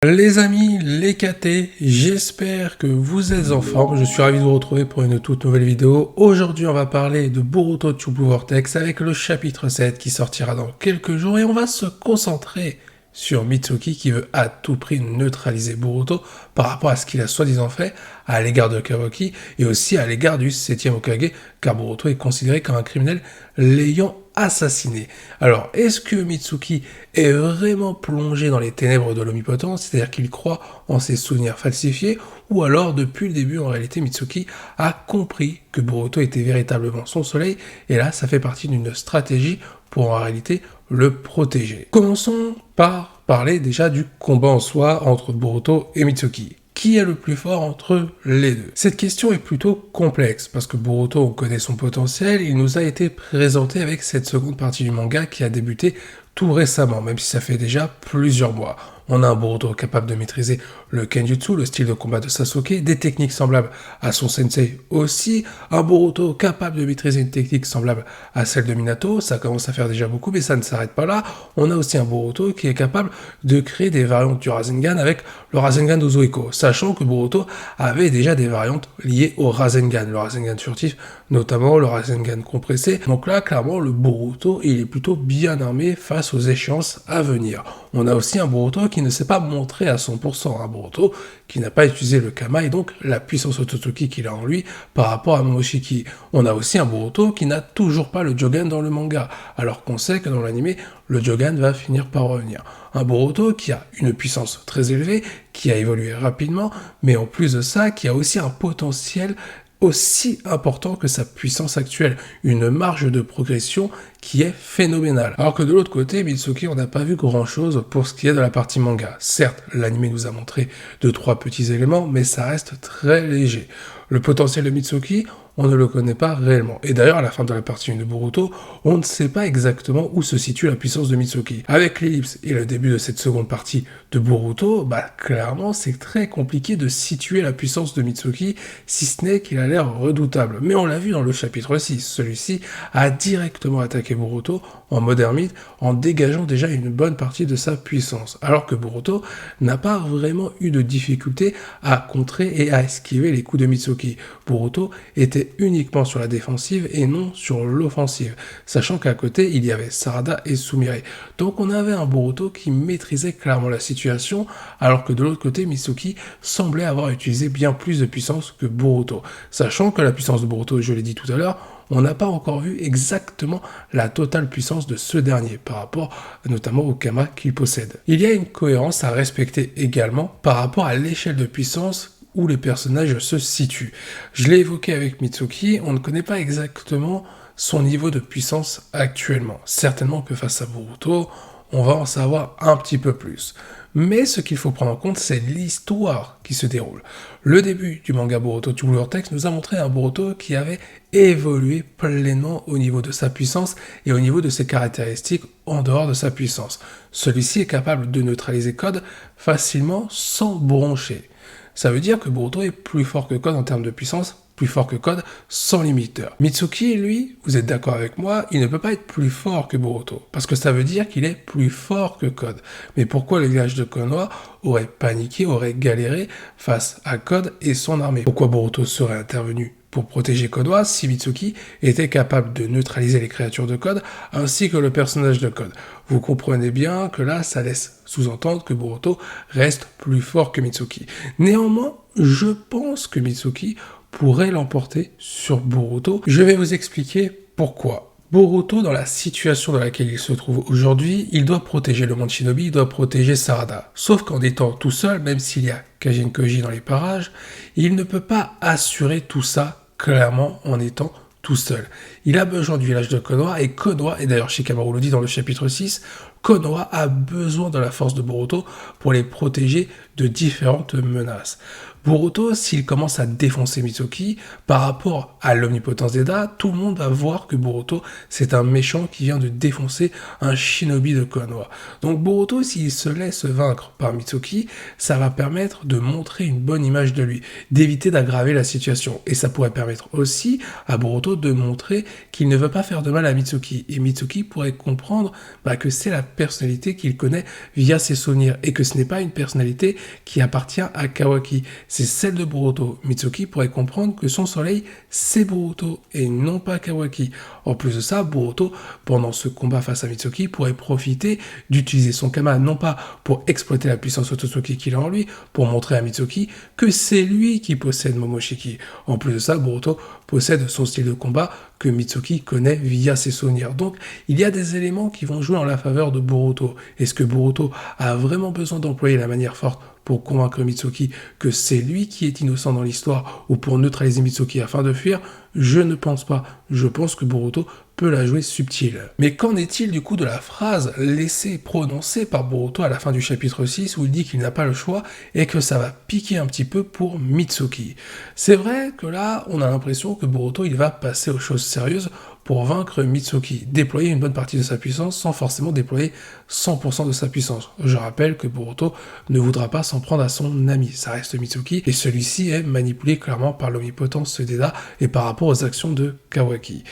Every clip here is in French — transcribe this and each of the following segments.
Les amis, les KT, j'espère que vous êtes en forme. Je suis ravi de vous retrouver pour une toute nouvelle vidéo. Aujourd'hui, on va parler de Boruto True Blue Vortex avec le chapitre 7 qui sortira dans quelques jours et on va se concentrer sur Mitsuki qui veut à tout prix neutraliser Boruto par rapport à ce qu'il a soi-disant fait à l'égard de Kawaki et aussi à l'égard du 7e Hokage car Boruto est considéré comme un criminel l'ayant assassiné. Alors, est-ce que Mitsuki est vraiment plongé dans les ténèbres de l'omnipotence, c'est-à-dire qu'il croit en ses souvenirs falsifiés, ou alors, depuis le début, en réalité, Mitsuki a compris que Boruto était véritablement son soleil, et là, ça fait partie d'une stratégie pour, en réalité, le protéger. Commençons par parler déjà du combat en soi entre Boruto et Mitsuki. Qui est le plus fort entre les deux? Cette question est plutôt complexe, parce que Boruto, on connaît son potentiel, il nous a été présenté avec cette seconde partie du manga qui a débuté tout récemment, même si ça fait déjà plusieurs mois. On a un Boruto capable de maîtriser le Kenjutsu, le style de combat de Sasuke, des techniques semblables à son sensei aussi, un Boruto capable de maîtriser une technique semblable à celle de Minato, ça commence à faire déjà beaucoup, mais ça ne s'arrête pas là. On a aussi un Boruto qui est capable de créer des variantes du Rasengan avec le Rasengan d'Ozuiko, sachant que Boruto avait déjà des variantes liées au Rasengan, le Rasengan furtif, notamment le Rasengan compressé. Donc là, clairement, le Boruto, il est plutôt bien armé face aux échéances à venir. On a aussi un Boruto qui ne s'est pas montré à 100%, un Boruto qui n'a pas utilisé le Kama et donc la puissance Otsutsuki qu'il a en lui par rapport à Momoshiki. On a aussi un Boruto qui n'a toujours pas le Jogan dans le manga, alors qu'on sait que dans l'anime, le Jogan va finir par revenir. Un Boruto qui a une puissance très élevée, qui a évolué rapidement, mais en plus de ça, qui a aussi un potentiel aussi important que sa puissance actuelle, une marge de progression qui est phénoménale. Alors que de l'autre côté, Mitsuki, on n'a pas vu grand chose pour ce qui est de la partie manga. Certes, l'anime nous a montré 2-3 petits éléments, mais ça reste très léger. Le potentiel de Mitsuki, on ne le connaît pas réellement. Et d'ailleurs, à la fin de la partie 1 de Boruto, on ne sait pas exactement où se situe la puissance de Mitsuki. Avec l'ellipse et le début de cette seconde partie de Boruto, clairement, c'est très compliqué de situer la puissance de Mitsuki, si ce n'est qu'il a l'air redoutable. Mais on l'a vu dans le chapitre 6, celui-ci a directement attaqué Boruto en mode ermite, en dégageant déjà une bonne partie de sa puissance. Alors que Boruto n'a pas vraiment eu de difficulté à contrer et à esquiver les coups de Mitsuki. Boruto était uniquement sur la défensive et non sur l'offensive, sachant qu'à côté, il y avait Sarada et Sumire. Donc on avait un Boruto qui maîtrisait clairement la situation, alors que de l'autre côté, Mitsuki semblait avoir utilisé bien plus de puissance que Boruto. Sachant que la puissance de Boruto, je l'ai dit tout à l'heure, on n'a pas encore vu exactement la totale puissance de ce dernier, par rapport notamment au Kama qu'il possède. Il y a une cohérence à respecter également par rapport à l'échelle de puissance où les personnages se situent. Je l'ai évoqué avec Mitsuki, on ne connaît pas exactement son niveau de puissance actuellement. Certainement que face à Boruto, on va en savoir un petit peu plus. Mais ce qu'il faut prendre en compte, c'est l'histoire qui se déroule. Le début du manga Boruto True Blue Vortex nous a montré un Boruto qui avait évolué pleinement au niveau de sa puissance et au niveau de ses caractéristiques en dehors de sa puissance. Celui-ci est capable de neutraliser Code facilement sans broncher. Ça veut dire que Boruto est plus fort que Code en termes de puissance, plus fort que Code sans limiteur. Mitsuki, lui, vous êtes d'accord avec moi, il ne peut pas être plus fort que Boruto, parce que ça veut dire qu'il est plus fort que Code. Mais pourquoi le village de Konoha aurait paniqué, aurait galéré face à Code et son armée? Pourquoi Boruto serait intervenu pour protéger Konoha si Mitsuki était capable de neutraliser les créatures de Code ainsi que le personnage de Code? Vous comprenez bien que là, ça laisse sous-entendre que Boruto reste plus fort que Mitsuki. Néanmoins, je pense que Mitsuki pourrait l'emporter sur Boruto. Je vais vous expliquer pourquoi. Boruto, dans la situation dans laquelle il se trouve aujourd'hui, il doit protéger le monde Shinobi, il doit protéger Sarada. Sauf qu'en étant tout seul, même s'il y a Kajin Koji dans les parages, il ne peut pas assurer tout ça clairement en étant tout seul. Il a besoin du village de Konoha, et Konoha, et d'ailleurs Shikamaru le dit dans le chapitre 6, Konoha a besoin de la force de Boruto pour les protéger de différentes menaces. Boruto, s'il commence à défoncer Mitsuki, par rapport à l'omnipotence d'Eda, tout le monde va voir que Boruto, c'est un méchant qui vient de défoncer un shinobi de Konoha. Donc Boruto, s'il se laisse vaincre par Mitsuki, ça va permettre de montrer une bonne image de lui, d'éviter d'aggraver la situation. Et ça pourrait permettre aussi à Boruto de montrer qu'il ne veut pas faire de mal à Mitsuki. Et Mitsuki pourrait comprendre que c'est la personnalité qu'il connaît via ses souvenirs et que ce n'est pas une personnalité qui appartient à Kawaki. C'est celle de Boruto. Mitsuki pourrait comprendre que son soleil, c'est Boruto et non pas Kawaki. En plus de ça, Boruto, pendant ce combat face à Mitsuki, pourrait profiter d'utiliser son Kama non pas pour exploiter la puissance Otsutsuki qu'il a en lui, pour montrer à Mitsuki que c'est lui qui possède Momoshiki. En plus de ça, Boruto possède son style de combat que Mitsuki connaît via ses souvenirs. Donc, il y a des éléments qui vont jouer en la faveur de Boruto. Est-ce que Boruto a vraiment besoin d'employer la manière forte pour convaincre Mitsuki que c'est lui qui est innocent dans l'histoire ou pour neutraliser Mitsuki afin de fuir? Je ne pense pas. Je pense que Boruto peut la jouer subtile. Mais qu'en est-il du coup de la phrase laissée prononcer par Boruto à la fin du chapitre 6 où il dit qu'il n'a pas le choix et que ça va piquer un petit peu pour Mitsuki? C'est vrai que là, on a l'impression que Boruto il va passer aux choses sérieuses pour vaincre Mitsuki, déployer une bonne partie de sa puissance sans forcément déployer 100% de sa puissance. Je rappelle que Boruto ne voudra pas s'en prendre à son ami, ça reste Mitsuki, et celui-ci est manipulé clairement par l'omnipotence d'Eda et par rapport aux actions de Kawaki.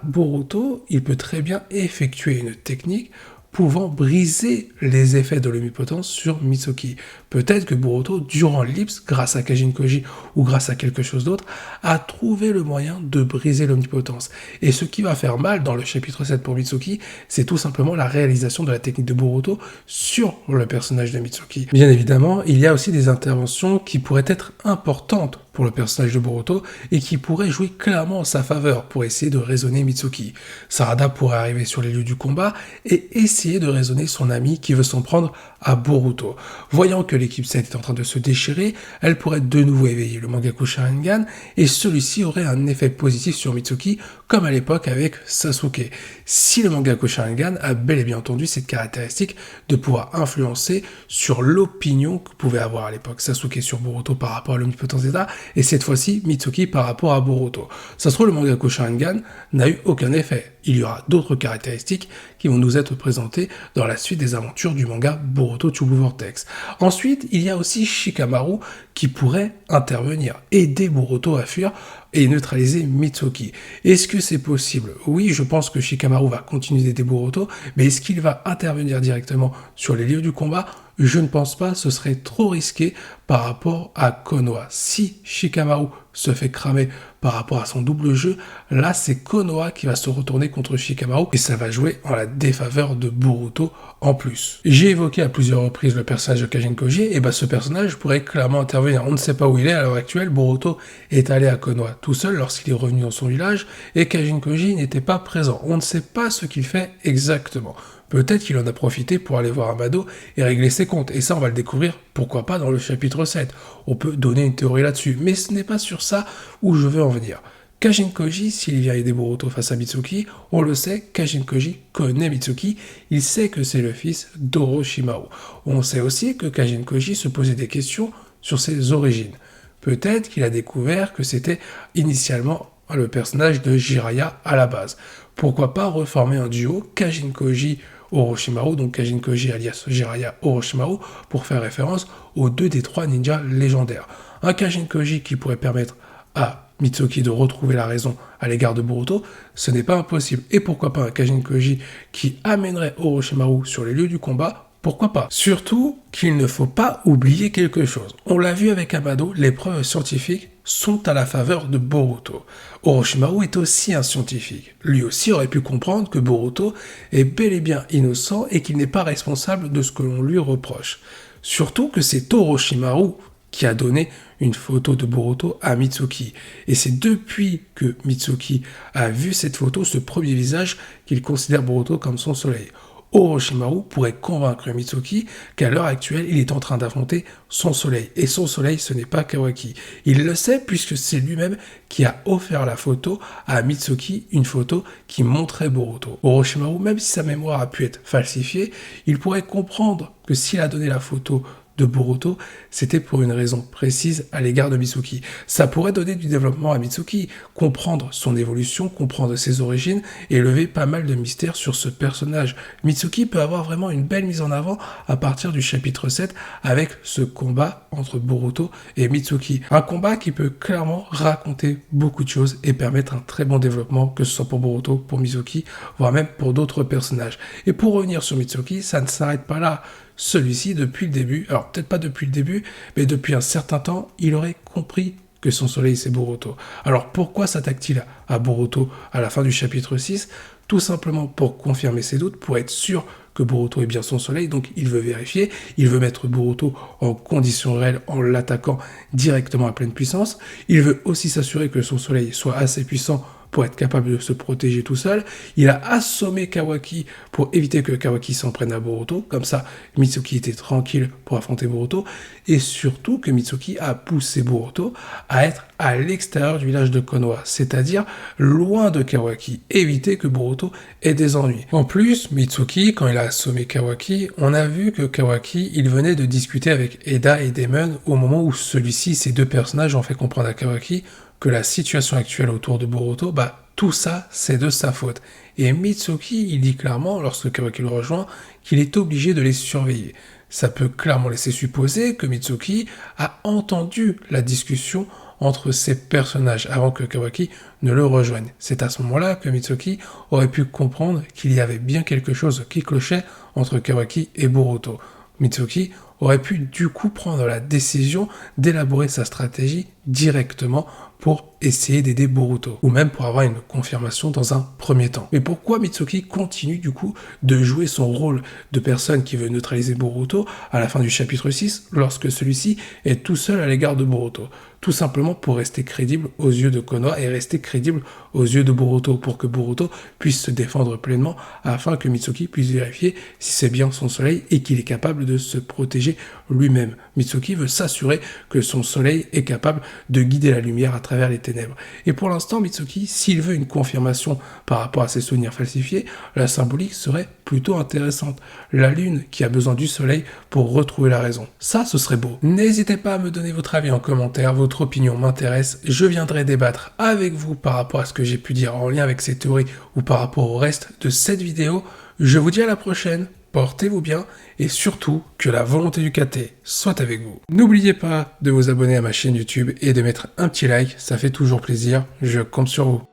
Boruto, il peut très bien effectuer une technique pouvant briser les effets de l'omnipotence sur Mitsuki. Peut-être que Boruto, durant l'ellipse, grâce à Kajin Koji ou grâce à quelque chose d'autre, a trouvé le moyen de briser l'omnipotence. Et ce qui va faire mal dans le chapitre 7 pour Mitsuki, c'est tout simplement la réalisation de la technique de Boruto sur le personnage de Mitsuki. Bien évidemment, il y a aussi des interventions qui pourraient être importantes pour le personnage de Boruto et qui pourraient jouer clairement en sa faveur pour essayer de raisonner Mitsuki. Sarada pourrait arriver sur les lieux du combat et essayer de raisonner son ami qui veut s'en prendre à Boruto. Voyant que l'équipe 7 est en train de se déchirer, elle pourrait de nouveau éveiller le Mangaku Sharingan et celui-ci aurait un effet positif sur Mitsuki comme à l'époque avec Sasuke. Si le Mangaku Sharingan a bel et bien entendu cette caractéristique de pouvoir influencer sur l'opinion que pouvait avoir à l'époque Sasuke sur Boruto par rapport à l'omnipotence d'Eda et cette fois-ci Mitsuki par rapport à Boruto. Ça se trouve le Mangaku Sharingan n'a eu aucun effet. Il y aura d'autres caractéristiques qui vont nous être présentées dans la suite des aventures du manga Boruto Tsubou Vortex. Ensuite, il y a aussi Shikamaru qui pourrait intervenir, aider Boruto à fuir et neutraliser Mitsuki. Est-ce que c'est possible? Oui, je pense que Shikamaru va continuer d'aider Boruto, mais est-ce qu'il va intervenir directement sur les lieux du combat? Je ne pense pas, ce serait trop risqué par rapport à Konoha. Si Shikamaru se fait cramer par rapport à son double jeu, là c'est Konoha qui va se retourner contre Shikamaru et ça va jouer en la défaveur de Boruto en plus. J'ai évoqué à plusieurs reprises le personnage de Kajin Koji et ce personnage pourrait clairement intervenir. On ne sait pas où il est à l'heure actuelle, Boruto est allé à Konoha tout seul lorsqu'il est revenu dans son village et Kajin Koji n'était pas présent. On ne sait pas ce qu'il fait exactement. Peut-être qu'il en a profité pour aller voir Amado et régler ses comptes. Et ça, on va le découvrir, pourquoi pas, dans le chapitre 7. On peut donner une théorie là-dessus. Mais ce n'est pas sur ça où je veux en venir. Kajin Koji, s'il vient aider Boruto face à Mitsuki, on le sait, Kajin Koji connaît Mitsuki. Il sait que c'est le fils d'Orochimaru. On sait aussi que Kajin Koji se posait des questions sur ses origines. Peut-être qu'il a découvert que c'était initialement le personnage de Jiraiya à la base. Pourquoi pas reformer un duo Kajin Koji Orochimaru, donc Kajin Koji alias Jiraiya Orochimaru, pour faire référence aux deux des trois ninjas légendaires. Un Kajin Koji qui pourrait permettre à Mitsuki de retrouver la raison à l'égard de Boruto, ce n'est pas impossible. Et pourquoi pas un Kajin Koji qui amènerait Orochimaru sur les lieux du combat? Pourquoi pas? Surtout qu'il ne faut pas oublier quelque chose. On l'a vu avec Amado, les preuves scientifiques sont à la faveur de Boruto. Orochimaru est aussi un scientifique. Lui aussi aurait pu comprendre que Boruto est bel et bien innocent et qu'il n'est pas responsable de ce que l'on lui reproche. Surtout que c'est Orochimaru qui a donné une photo de Boruto à Mitsuki. Et c'est depuis que Mitsuki a vu cette photo, ce premier visage, qu'il considère Boruto comme son soleil. Orochimaru pourrait convaincre Mitsuki qu'à l'heure actuelle, il est en train d'affronter son soleil. Et son soleil, ce n'est pas Kawaki. Il le sait puisque c'est lui-même qui a offert la photo à Mitsuki, une photo qui montrait Boruto. Orochimaru, même si sa mémoire a pu être falsifiée, il pourrait comprendre que s'il a donné la photo de Boruto, c'était pour une raison précise à l'égard de Mitsuki. Ça pourrait donner du développement à Mitsuki, comprendre son évolution, comprendre ses origines et lever pas mal de mystères sur ce personnage. Mitsuki peut avoir vraiment une belle mise en avant à partir du chapitre 7 avec ce combat entre Boruto et Mitsuki. Un combat qui peut clairement raconter beaucoup de choses et permettre un très bon développement, que ce soit pour Boruto, pour Mitsuki, voire même pour d'autres personnages. Et pour revenir sur Mitsuki, ça ne s'arrête pas là. Celui-ci, depuis le début, alors peut-être pas depuis le début, mais depuis un certain temps, il aurait compris que son soleil c'est Boruto. Alors pourquoi s'attaque-t-il à Boruto à la fin du chapitre 6? Tout simplement pour confirmer ses doutes, pour être sûr que Boruto est bien son soleil, donc il veut vérifier, il veut mettre Boruto en conditions réelles en l'attaquant directement à pleine puissance, il veut aussi s'assurer que son soleil soit assez puissant pour être capable de se protéger tout seul. Il a assommé Kawaki pour éviter que Kawaki s'en prenne à Boruto. Comme ça, Mitsuki était tranquille pour affronter Boruto. Et surtout que Mitsuki a poussé Boruto à être à l'extérieur du village de Konoha, c'est-à-dire loin de Kawaki, éviter que Boruto ait des ennuis. En plus, Mitsuki, quand il a assommé Kawaki, on a vu que Kawaki, il venait de discuter avec Eda et Damon au moment où celui-ci, ces deux personnages, ont fait comprendre à Kawaki que la situation actuelle autour de Boruto, tout ça, c'est de sa faute. Et Mitsuki, il dit clairement, lorsque Kawaki le rejoint, qu'il est obligé de les surveiller. Ça peut clairement laisser supposer que Mitsuki a entendu la discussion entre ces personnages avant que Kawaki ne le rejoigne. C'est à ce moment-là que Mitsuki aurait pu comprendre qu'il y avait bien quelque chose qui clochait entre Kawaki et Boruto. Mitsuki aurait pu du coup prendre la décision d'élaborer sa stratégie directement pour essayer d'aider Boruto, ou même pour avoir une confirmation dans un premier temps. Mais pourquoi Mitsuki continue du coup de jouer son rôle de personne qui veut neutraliser Boruto à la fin du chapitre 6, lorsque celui-ci est tout seul à l'égard de Boruto? Tout simplement pour rester crédible aux yeux de Konoha et rester crédible aux yeux de Boruto, pour que Boruto puisse se défendre pleinement, afin que Mitsuki puisse vérifier si c'est bien son soleil et qu'il est capable de se protéger lui-même. Mitsuki veut s'assurer que son soleil est capable de guider la lumière à travers les ténèbres. Et pour l'instant, Mitsuki, s'il veut une confirmation par rapport à ses souvenirs falsifiés, la symbolique serait plutôt intéressante. La lune qui a besoin du soleil pour retrouver la raison. Ça, ce serait beau. N'hésitez pas à me donner votre avis en commentaire, votre opinion m'intéresse. Je viendrai débattre avec vous par rapport à ce que j'ai pu dire en lien avec ces théories ou par rapport au reste de cette vidéo. Je vous dis à la prochaine. Portez-vous bien et surtout que la volonté du KT soit avec vous. N'oubliez pas de vous abonner à ma chaîne YouTube et de mettre un petit like, ça fait toujours plaisir, je compte sur vous.